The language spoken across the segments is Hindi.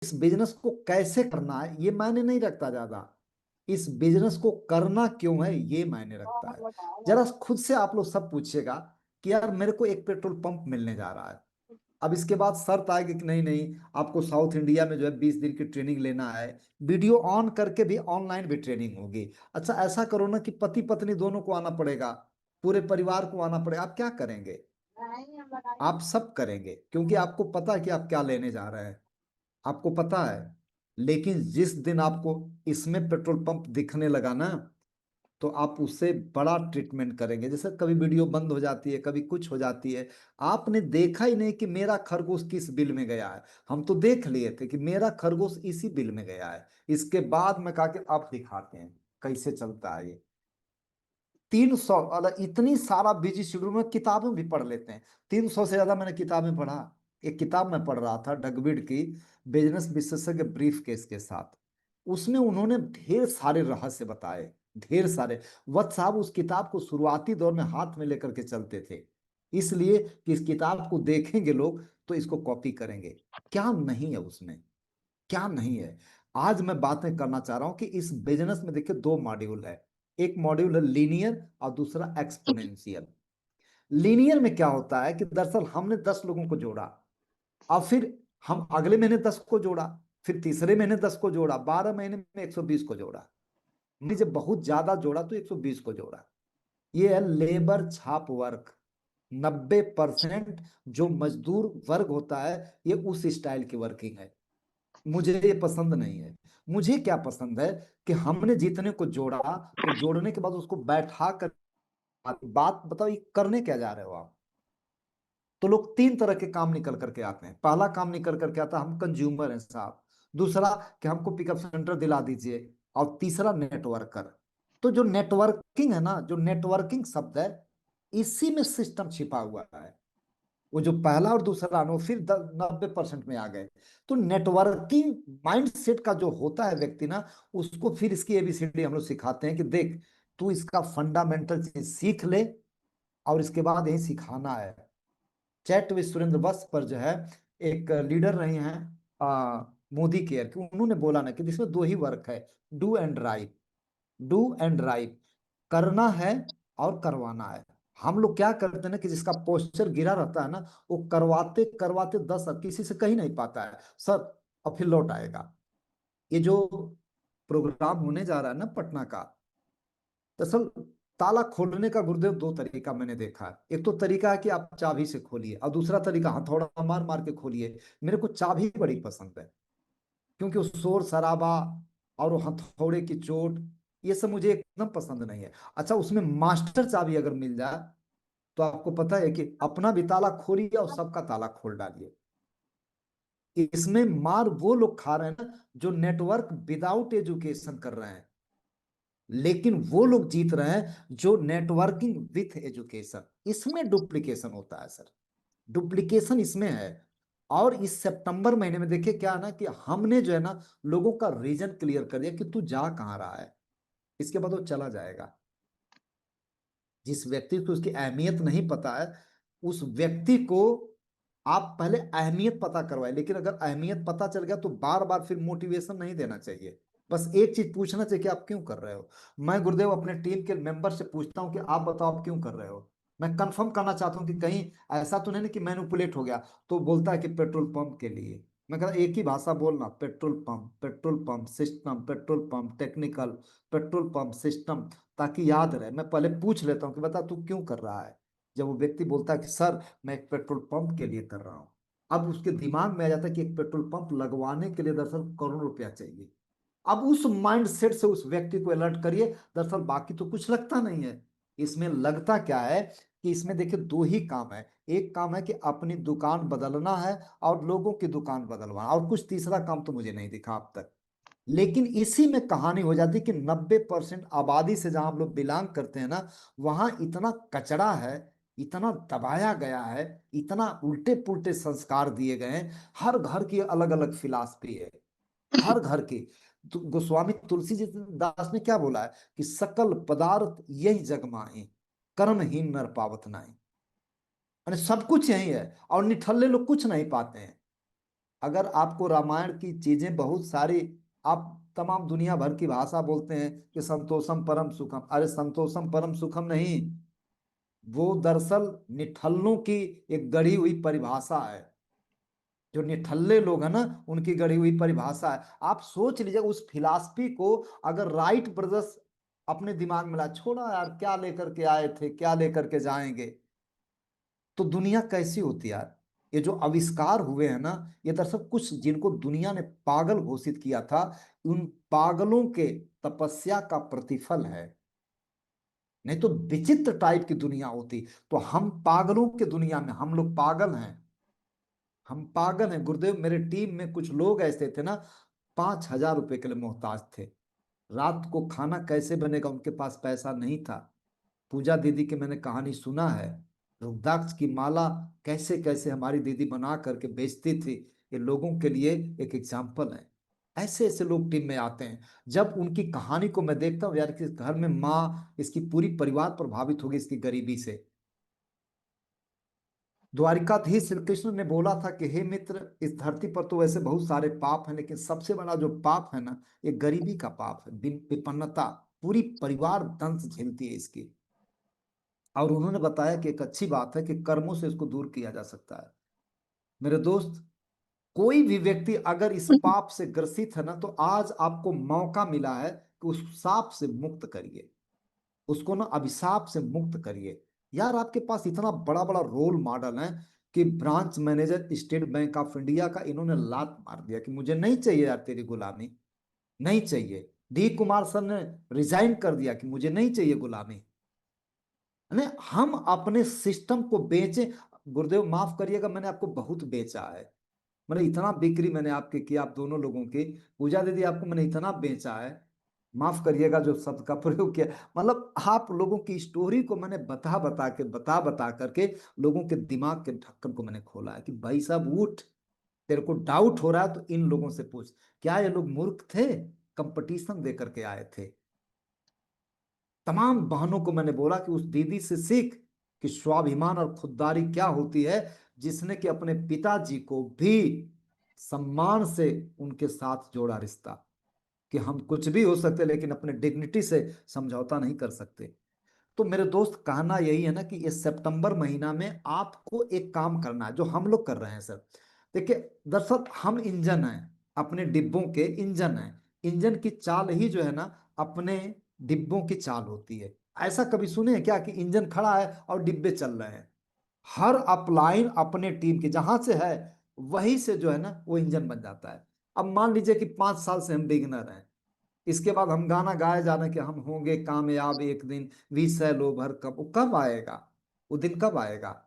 इस बिजनेस को कैसे करना है ये मायने नहीं रखता ज्यादा, इस बिजनेस को करना क्यों है ये मायने रखता है। जरा खुद से आप लोग सब पूछिएगा कि यार मेरे को एक पेट्रोल पंप मिलने जा रहा है। अब इसके बाद शर्त आएगी कि नहीं नहीं, आपको साउथ इंडिया में जो है 20 दिन की ट्रेनिंग लेना है, वीडियो ऑन करके भी ऑनलाइन भी ट्रेनिंग होगी। अच्छा ऐसा करो ना कि पति पत्नी दोनों को आना पड़ेगा, पूरे परिवार को आना पड़ेगा। आप क्या करेंगे? आप सब करेंगे क्योंकि आपको पता है कि आप क्या लेने जा रहे हैं, आपको पता है। लेकिन जिस दिन आपको इसमें पेट्रोल पंप दिखने लगा ना, तो आप उससे बड़ा ट्रीटमेंट करेंगे। जैसे कभी वीडियो बंद हो जाती है, कभी कुछ हो जाती है, आपने देखा ही नहीं कि मेरा खरगोश किस बिल में गया है। हम तो देख लिए थे कि मेरा खरगोश इसी बिल में गया है। इसके बाद मैं कहा कि आप दिखाते हैं कैसे चलता है ये। 300 इतनी सारा बिजी शेड्यूल में किताबें भी पढ़ लेते हैं। 300 से ज्यादा मैंने किताबें पढ़ा। एक किताब मैं पढ़ रहा था डगविड की, बिजनेस विशेषज्ञ ब्रीफ केस के साथ। उसमें उन्होंने ढेर सारे रहस्य बताए, ढेर सारे। वत्स साहब उस किताब को शुरुआती दौर में हाथ में लेकर के चलते थे, इसलिए कि इस किताब को देखेंगे लोग तो इसको कॉपी करेंगे। क्या नहीं है उसमें, क्या नहीं है। आज मैं बातें करना चाह रहा हूं कि इस बिजनेस में देखिए दो मॉड्यूल है। एक मॉड्यूल है लीनियर और दूसरा एक्सपोनेंशियल। लीनियर में क्या होता है कि दरअसल हमने 10 लोगों को जोड़ा, और फिर हम अगले महीने 10 को जोड़ा, फिर तीसरे महीने 10 को जोड़ा, 12 महीने में 120 को जोड़ा। जब बहुत ज्यादा जोड़ा तो 120 को जोड़ा। ये है लेबर छाप वर्क। 90% जो मजदूर वर्ग होता है ये उस स्टाइल की वर्किंग है। मुझे ये पसंद नहीं है। मुझे क्या पसंद है कि हमने जितने को जोड़ा, तो जोड़ने के बाद उसको बैठा कर बात बताओ ये करने क्या जा रहे हो आप। तो लोग 3 तरह के काम निकल करके आते हैं। पहला काम निकल करके आता है हम कंज्यूमर हैं साहब, दूसरा कि हमको पिकअप सेंटर दिला दीजिए, और तीसरा नेटवर्कर। तो जो नेटवर्किंग है ना, जो नेटवर्किंग शब्द है, इसी में सिस्टम छिपा हुआ है। वो जो पहला और दूसरा नो फिर 90% में आ गए। तो नेटवर्किंग माइंडसेट का जो होता है व्यक्ति ना, उसको फिर इसकी एबीसीडी हम लोग सिखाते हैं कि देख तू इसका फंडामेंटल चीज सीख ले, और इसके बाद यही सिखाना है। चैट with सुरेंद्र बस पर जो है एक लीडर रहे हैं मोदी केयर कि उन्होंने बोला ना कि इसमें दो ही वर्क है, do and right. Do and right, करना है और करवाना है। हम लोग क्या करते हैं ना कि जिसका पोस्चर गिरा रहता है ना, वो करवाते करवाते 10 किसी से कहीं नहीं पाता है सर, और फिर लौट आएगा। ये जो प्रोग्राम होने जा रहा है ना पटना का, दरअसल ताला खोलने का गुरुदेव दो तरीका मैंने देखा है। एक तो तरीका है कि आप चाबी से खोलिए, और दूसरा तरीका हथौड़ा मार मार के खोलिए। मेरे को चाबी बड़ी पसंद है, क्योंकि वो शोर शराबा और वो हथौड़े की चोट, ये सब मुझे एकदम पसंद नहीं है। अच्छा उसमें मास्टर चाबी अगर मिल जाए, तो आपको पता है कि अपना भी ताला खोलिए और सबका ताला खोल डालिए। इसमें मार वो लोग खा रहे हैं ना जो नेटवर्क विदाउट एजुकेशन कर रहे हैं, लेकिन वो लोग जीत रहे हैं जो नेटवर्किंग विथ एजुकेशन। इसमें डुप्लीकेशन होता है सर, डुप्लीकेशन इसमें है। और इस सितंबर महीने में देखिए क्या है ना कि हमने जो है ना लोगों का रीजन क्लियर कर दिया कि तू जा कहाँ रहा है। इसके बाद वो चला जाएगा। जिस व्यक्ति को उसकी अहमियत नहीं पता है, उस व्यक्ति को आप पहले अहमियत पता करवाए। लेकिन अगर अहमियत पता चल गया तो बार बार फिर मोटिवेशन नहीं देना चाहिए। बस एक चीज पूछना चाहिए कि आप क्यों कर रहे हो। मैं गुरुदेव अपने टीम के मेंबर से पूछता हूँ कि आप बताओ आप क्यों कर रहे हो। मैं कंफर्म करना चाहता हूँ कि कहीं ऐसा तो नहीं ना कि मैनिपुलेट हो गया। तो बोलता है कि पेट्रोल पंप के लिए। मैं कहता एक ही भाषा बोलना, petrol pump system, petrol pump technical, petrol pump system, ताकि याद रहे। मैं पहले पूछ लेता हूँ कि बता तू क्यों कर रहा है। जब वो व्यक्ति बोलता है कि सर मैं एक पेट्रोल पंप के लिए कर रहा हूँ, अब उसके दिमाग में आ जाता है कि एक पेट्रोल पंप लगवाने के लिए दरअसल करोड़ रुपया चाहिए। अब उस माइंड सेट से उस व्यक्ति को अलर्ट करिए। दरअसल बाकी तो कुछ लगता नहीं है। इसमें लगता क्या है कि इसमें देखिए दो ही काम है। एक काम है कि अपनी दुकान बदलना है, और लोगों की दुकान बदलवाना, और कुछ तीसरा काम तो मुझे नहीं दिखा अब तक। लेकिन इसी में कहानी हो जाती कि 90% आबादी से जहां हम लोग बिलोंग करते हैं ना, वहां इतना कचरा है, इतना दबाया गया है, इतना उल्टे पुल्टे संस्कार दिए गए हैं। हर घर की अलग अलग फिलॉसफी है, हर घर की। तो गोस्वामी तुलसी जी दास ने क्या बोला है कि सकल पदार्थ यही जग माही, कर्महीन नर पावत नाई। यानी सब कुछ यही है, और निठल्ले लोग कुछ नहीं पाते हैं। अगर आपको रामायण की चीजें बहुत सारी, आप तमाम दुनिया भर की भाषा बोलते हैं कि संतोषम परम सुखम, अरे संतोषम परम सुखम नहीं, वो दरअसल निठल्लों की एक गढ़ी हुई परिभाषा है। जो निठल्ले लोग हैं ना, उनकी गढ़ी हुई परिभाषा है। आप सोच लीजिए उस फिलॉसफी को अगर राइट ब्रदर्स अपने दिमाग में ला, छोड़ा यार क्या लेकर के आए थे, क्या लेकर के जाएंगे, तो दुनिया कैसी होती यार। ये जो आविष्कार हुए हैं ना, ये दरअसल कुछ जिनको दुनिया ने पागल घोषित किया था, उन पागलों के तपस्या का प्रतिफल है। नहीं तो विचित्र टाइप की दुनिया होती। तो हम पागलों की दुनिया में हम लोग पागल हैं। हम पागल हैं गुरुदेव। मेरे टीम में कुछ लोग ऐसे थे ना, 5,000 रुपए के लिए मोहताज थे। रात को खाना कैसे बनेगा, उनके पास पैसा नहीं था। पूजा दीदी की मैंने कहानी सुना है, रुद्राक्ष की माला कैसे कैसे हमारी दीदी बना करके बेचती थी। ये लोगों के लिए एक एग्जाम्पल है। ऐसे ऐसे लोग टीम में आते हैं। जब उनकी कहानी को मैं देखता हूँ यार, कि इस घर में माँ, इसकी पूरी परिवार प्रभावित होगी इसकी गरीबी से। द्वारिकाधीश श्री कृष्ण ने बोला था कि हे मित्र, इस धरती पर तो वैसे बहुत सारे पाप हैं, लेकिन सबसे बड़ा जो पाप है ना, ये गरीबी का पाप है, विपन्नता। पूरी परिवार दंश झेलती है इसकी। और उन्होंने बताया कि एक अच्छी बात है कि कर्मों से इसको दूर किया जा सकता है। मेरे दोस्त, कोई भी व्यक्ति अगर इस पाप से ग्रसित है ना, तो आज आपको मौका मिला है कि उस साप से मुक्त करिए, उसको ना अभिशाप से मुक्त करिए। यार आपके पास इतना बड़ा बड़ा रोल मॉडल है कि branch manager state bank of India का, इन्होंने लात मार दिया कि मुझे नहीं चाहिए यार तेरी गुलामी, नहीं चाहिए। डी कुमार सर ने रिजाइन कर दिया कि मुझे नहीं चाहिए गुलामी। ने हम अपने सिस्टम को बेचे। गुरुदेव माफ करिएगा, मैंने आपको बहुत बेचा है। मैंने इतना बिक्री मैंने आपके की, आप दोनों लोगों की। पूजा दीदी आपको मैंने इतना बेचा है, माफ करिएगा जो शब्द का प्रयोग किया। मतलब आप लोगों की स्टोरी को मैंने बता बता करके लोगों के दिमाग के ढक्कन को मैंने खोला है कि भाई साहब उठ, तेरे को डाउट हो रहा है तो इन लोगों से पूछ। क्या ये लोग मूर्ख थे? कंपटीशन दे करके आए थे। तमाम बहनों को मैंने बोला कि उस दीदी से सीख कि स्वाभिमान और खुददारी क्या होती है, जिसने कि अपने पिताजी को भी सम्मान से उनके साथ जोड़ा रिश्ता, कि हम कुछ भी हो सकते लेकिन अपने डिग्निटी से समझौता नहीं कर सकते। तो मेरे दोस्त कहना यही है ना कि इस सितंबर महीना में आपको एक काम करना है जो हम लोग कर रहे हैं सर। देखिए, दरअसल हम इंजन हैं, अपने डिब्बों के इंजन हैं। इंजन की चाल ही जो है ना, अपने डिब्बों की चाल होती है। ऐसा कभी सुने हैं क्या कि इंजन खड़ा है और डिब्बे चल रहे हैं? हर अपलाइन अपने टीम की जहां से है, वहीं से जो है ना वो इंजन बन जाता है। अब मान लीजिए कि 5 साल से हम बिगिनर हैं, इसके बाद हम गाना गाए जा रहे हैं कि हम होंगे कामयाब एक दिन, वी शैल ओवर, कब वो कब आएगा? वो दिन कब आएगा?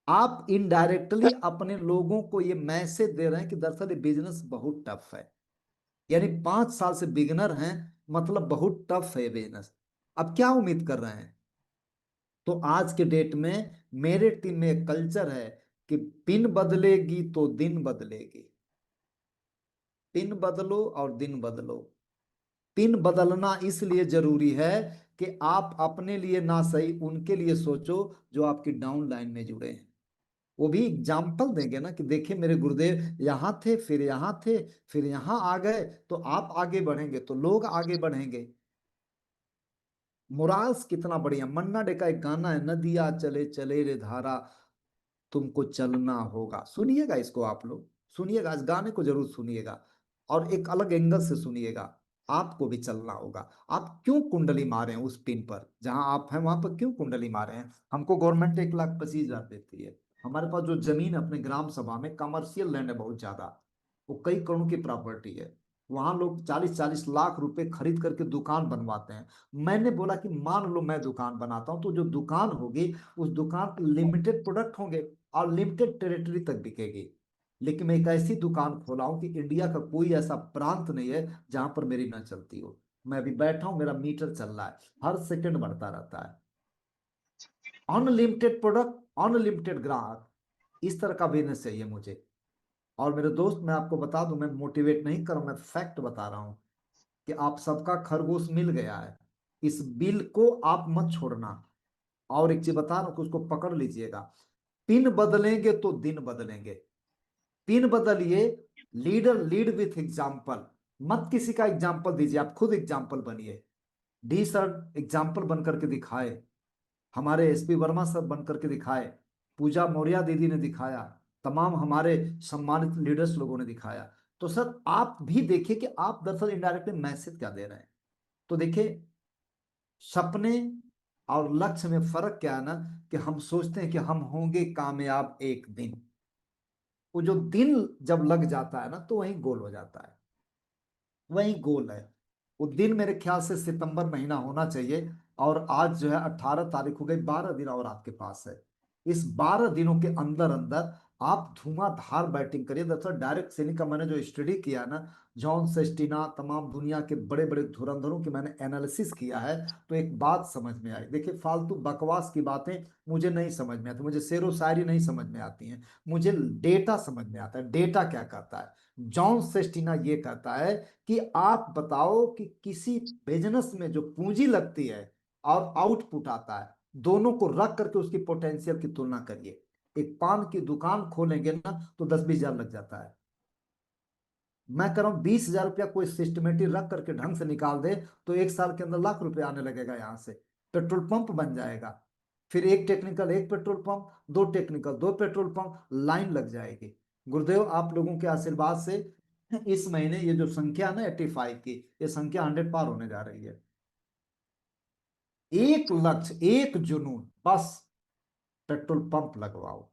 आप इनडायरेक्टली अपने लोगों को ये मैसेज दे रहे हैं कि दरअसल ये बिजनेस बहुत टफ है। यानी 5 साल से बिगिनर हैं, मतलब बहुत टफ है ये बिजनेस। अब क्या उम्मीद कर रहे हैं? तो आज के डेट में मेरे टीम में एक कल्चर है कि पिन बदलेगी तो दिन बदलेगी। पिन बदलो और दिन बदलो। पिन बदलना इसलिए जरूरी है कि आप अपने लिए ना सही, उनके लिए सोचो जो आपकी डाउन लाइन में जुड़े हैं। वो भी एग्जाम्पल देंगे ना कि देखिए मेरे गुरुदेव यहाँ थे, फिर यहाँ थे, फिर यहाँ आ गए, तो आप आगे बढ़ेंगे तो लोग आगे बढ़ेंगे। मोराल्स कितना बढ़िया। मन्ना डे का एक गाना है, नदिया चले चले रे धारा, तुमको चलना होगा। सुनिएगा इसको, आप लोग सुनिएगा, इस गाने को जरूर सुनिएगा और एक अलग एंगल से सुनिएगा। आपको भी चलना होगा। आप क्यों कुंडली मारे हैं उस पिन पर जहां आप हैं, वहां पर क्यों कुंडली मारे हैं? हमको गवर्नमेंट 1,25,000 देती है। हमारे पास जो जमीन है अपने ग्राम सभा में, कमर्शियल लैंड है बहुत ज्यादा, वो कई करोड़ की प्रॉपर्टी है। वहां लोग 40-40 लाख रुपए खरीद करके दुकान बनवाते हैं। मैंने बोला कि मान लो मैं दुकान बनाता हूं, तो जो दुकान होगी उस दुकान लिमिटेड प्रोडक्ट होंगे और लिमिटेड टेरिटरी तक बिकेगी। लेकिन मैं एक ऐसी दुकान खोला हूं कि इंडिया का कोई ऐसा प्रांत नहीं है जहां पर मेरी ना चलती हो। मैं अभी बैठा हूं, मेरा मीटर चल रहा है, हर सेकंड बढ़ता रहता है। अनलिमिटेड प्रोडक्ट, अनलिमिटेड ग्राहक, इस तरह का बिजनेस चाहिए मुझे। और मेरे दोस्त मैं आपको बता दूं, मैं मोटिवेट नहीं कर रहा हूं, मैं फैक्ट बता रहा हूं कि आप सबका खरगोश मिल गया है। इस बिल को आप मत छोड़ना। और एक चीज बता रहा हूं कि उसको पकड़ लीजिएगा। पिन बदलेंगे तो दिन बदलेंगे। पिन बदलिए, लीडर लीड विथ एग्जाम्पल। मत किसी का एग्जाम्पल दीजिए, आप खुद एग्जाम्पल बनिए। डी सर एग्जाम्पल बन करके दिखाए, हमारे एसपी वर्मा सर बन करके दिखाए, पूजा मौर्य दीदी ने दिखाया, तमाम हमारे सम्मानित लीडर्स लोगों ने दिखाया। तो सर आप भी देखिए कि आप दरअसल इनडायरेक्टली मैसेज क्या दे रहे हैं। तो देखिए, सपने और लक्ष्य में फर्क क्या है ना, कि हम सोचते हैं कि हम होंगे कामयाब एक दिन, वो जो दिन जब लग जाता है ना तो वही गोल हो जाता है, वही गोल है। वो दिन मेरे ख्याल से सितंबर महीना होना चाहिए। और आज जो है 18 तारीख हो गई, 12 दिन और आपके पास है। इस 12 दिनों के अंदर अंदर आप धुआंधार बैटिंग करिए। दरअसल डायरेक्ट सेलिंग का मैंने जो स्टडी किया ना, जॉन सेस्टिना, तमाम दुनिया के बड़े बड़े धुरंधरों की मैंने एनालिसिस किया है, तो एक बात समझ में आई। देखिए, फालतू बकवास की बातें मुझे नहीं समझ में आती, मुझे शेरो शायरी नहीं समझ में आती हैं, मुझे डेटा समझ में आता है। डेटा क्या कहता है? जॉन सेस्टिना ये कहता है कि आप बताओ कि किसी बिजनेस में जो पूंजी लगती है और आउटपुट आता है, दोनों को रख करके उसकी पोटेंशियल की तुलना करिए। एक पान की दुकान खोलेंगे ना तो 10-20 हजार लग जाता है। मैं कह रहा हूं 20 हजार रुपया कोई सिस्टमेटिक रख करके ढंग से निकाल दे, तो 1 साल के अंदर लाख रुपया आने लगेगा यहां से। पेट्रोल पंप बन जाएगा, फिर एक टेक्निकल एक पेट्रोल पंप, दो टेक्निकल दो पेट्रोल पंप, लाइन लग जाएगी। गुरुदेव आप लोगों के आशीर्वाद से इस महीने ये जो संख्या है ना 85 की, ये संख्या 100 पार होने जा रही है। एक लक्ष्य, एक जुनून, बस पेट्रोल पंप लगवाओ,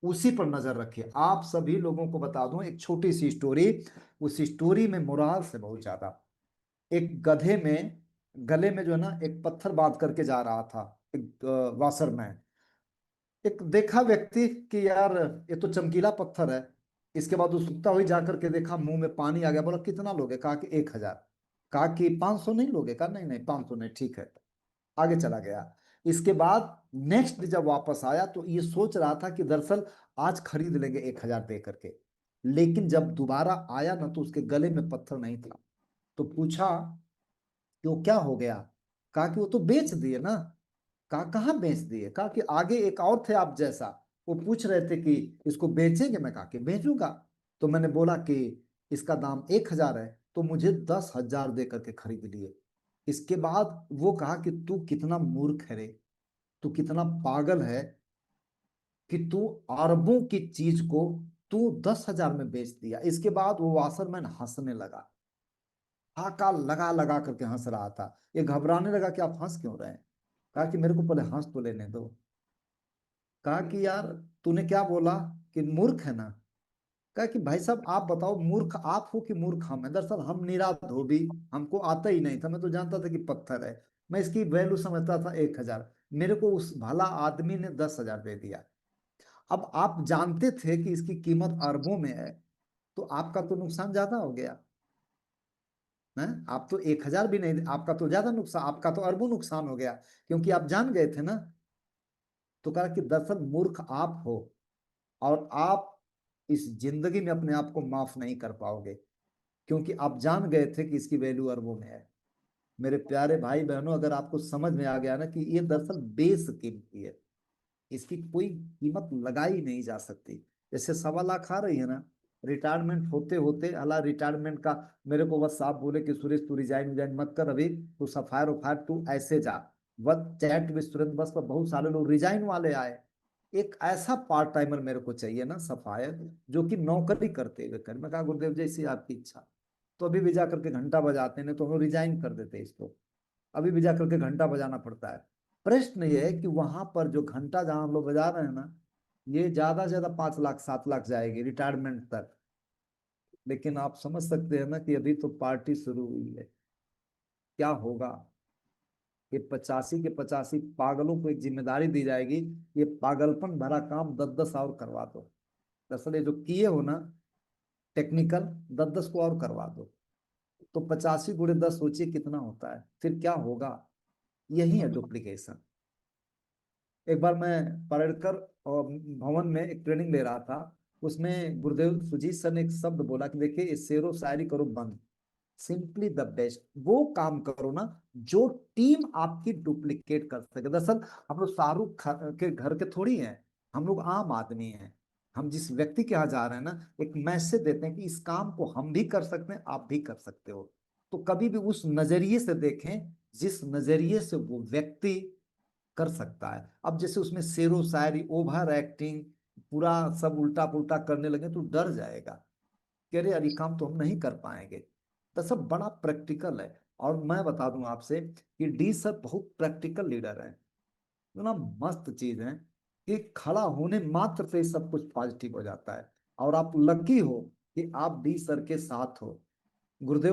उसी पर नजर रखिए। आप सभी लोगों को बता दूं एक छोटी सी स्टोरी। उस स्टोरी में मुराद से बहुत ज्यादा, एक गधे में गले में जो है ना एक पत्थर बांध करके जा रहा था एक वाशरमैन। एक देखा व्यक्ति कि यार ये तो चमकीला पत्थर है। इसके बाद वो सुखता हुई जाकर के देखा, मुंह में पानी आ गया। बोला कितना लोगे? कहा कि 1 हजार। कहा कि 500 नहीं लोगे? कहा नहीं नहीं 500 नहीं, ठीक है। आगे चला गया। इसके बाद नेक्स्ट जब वापस आया तो ये सोच रहा था कि दरअसल आज खरीद लेंगे 1 हजार दे करके। लेकिन जब दोबारा आया ना तो उसके गले में पत्थर नहीं था। तो पूछा कि वो क्या हो गया? कहा कि वो तो बेच दिए ना। कहा कहाँ बेच दिए? कहा कि आगे एक और थे आप जैसा, वो पूछ रहे थे कि इसको बेचेंगे। मैं कहा कि बेचूंगा। तो मैंने बोला कि इसका दाम 1 हजार है, तो मुझे 10 हजार दे करके खरीद लिए। इसके बाद वो कहा कि तू कितना मूर्ख है रे, तू कितना पागल है कि तू अरबों की चीज को तू 10 हजार में बेच दिया। इसके बाद वो वाशरमैन हंसने लगा, हाका लगा लगा करके हंस रहा था। ये घबराने लगा कि आप हंस क्यों रहे हैं? कहा कि मेरे को पहले हंस तो लेने दो। कहा कि यार तूने क्या बोला कि मूर्ख है ना? कहा कि भाई साहब आप बताओ, मूर्ख आप हो कि मूर्ख हम है? दरअसल हम निरा धोबी, हमको आता ही नहीं था। मैं तो जानता था कि पत्थर है, मैं इसकी वैल्यू समझता था 1 हजार। मेरे को उस भला आदमी ने 10 हजार दे दिया। अब आप जानते थे कि इसकी कीमत अरबों में है, तो आपका तो नुकसान ज्यादा हो गया है। आप तो 1 हजार भी नहीं, आपका तो ज्यादा नुकसान, आपका तो अरबों नुकसान हो गया, क्योंकि आप जान गए थे ना। तो कहा कि दरअसल मूर्ख आप हो, और आप इस जिंदगी में अपने आप को माफ नहीं कर पाओगे, क्योंकि आप जान गए थे कि इसकी वैल्यू अरबों में है। मेरे प्यारे भाई बहनों, अगर आपको समझ में आ गया ना कि ये दरअसल बेशकीमती है, इसकी कोई कीमत लगाई नहीं जा सकती। जैसे 1.25 लाख आ रही है ना, रिटायरमेंट होते होते, अला रिटायरमेंट का मेरे को बस साहब बोले कि सुरेश तू रिजाइन विजाइन मत कर अभी, तू सफायर उफायर तू ऐसे जा। बस चैट में तुरंत बस पर बहुत सारे लोग रिजाइन वाले आए। एक ऐसा पार्ट टाइमर मेरे को चाहिए ना सफायर, जो कि नौकरी करते हुए कर। मैं कहा गुरुदेव जैसी आपकी इच्छा। तो अभी भी जा करके घंटा बजाते हैं, तो हम रिजाइन कर देते इसको। अभी भी जा करके घंटा बजाना पड़ता है। प्रश्न ये है कि वहां पर जो घंटा जहां हम लोग बजा रहे हैं ना, ये ज्यादा से ज्यादा 5 लाख 7 लाख जाएगी रिटायरमेंट तक। लेकिन आप समझ सकते हैं ना कि अभी तो पार्टी शुरू हुई है। क्या होगा? ये 85 के 85 पागलों को एक जिम्मेदारी दी जाएगी, ये पागलपन भरा काम 10-10 और करवा दो। दरअसल ये जो किए हो ना टेक्निकल, 10-10 को और करवा दो, तो 85 × 10 सोचिए कितना होता है, फिर क्या होगा? यही है डुप्लीकेशन। एक बार मैं पढ़कर और भवन में एक ट्रेनिंग ले रहा था, उसमें गुरुदेव सुजीत सर ने एक शब्द बोला कि देखिए ये शेरो शायरी करो बंद, सिंपली द बेस्ट वो काम करो ना जो टीम आपकी डुप्लीकेट कर सके। दरअसल हम लोग शाहरुख के घर के थोड़ी हैं, हम लोग आम आदमी हैं। हम जिस व्यक्ति के यहाँ जा रहे हैं ना, एक मैसेज देते हैं कि इस काम को हम भी कर सकते हैं, आप भी कर सकते हो। तो कभी भी उस नजरिए से देखें जिस नजरिए से वो व्यक्ति कर सकता है। अब जैसे उसमें शेरो शायरी, ओवर एक्टिंग, पूरा सब उल्टा पुल्टा करने लगे तो डर जाएगा कि अरे यार ये काम तो हम नहीं कर पाएंगे। तो सब बड़ा प्रैक्टिकल है। और मैं बता दूं आपसे कि डी सर बहुत प्रैक्टिकल लीडर है। इतना मस्त चीज है कि खड़ा होने मात्र से ही सब कुछ पॉजिटिव हो जाता है। और आप लकी हो कि आप डी सर के साथ हो। गुरुदेव